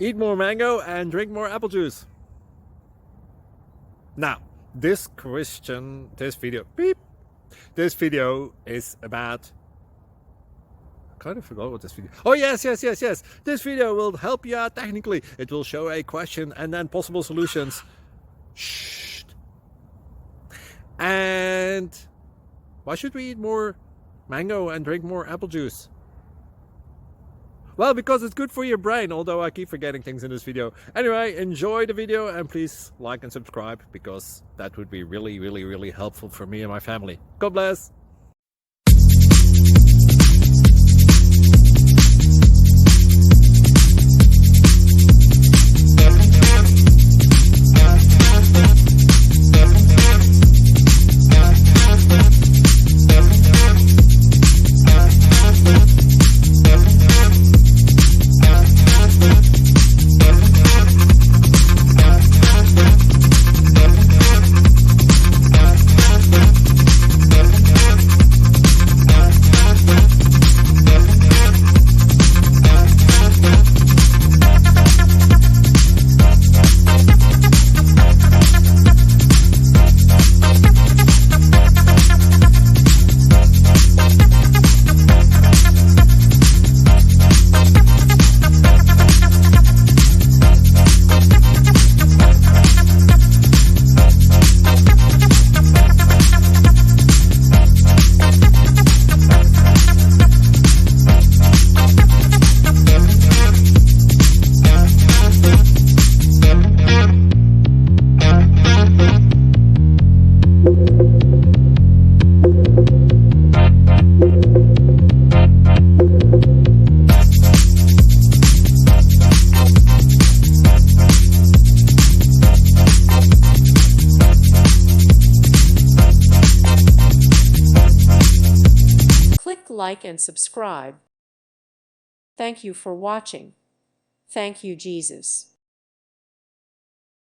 eat more mango and drink more apple juice. Now, this video is about, I kind of forgot what this video. Oh yes. This video will help you out technically. It will show a question and then possible solutions. Shh. And why should we eat more mango and drink more apple juice? Well, because it's good for your brain, although I keep forgetting things in this video. Anyway, enjoy the video and please like and subscribe, because that would be really helpful for me and my family. God bless! Like and subscribe. Thank you for watching. Thank you, Jesus.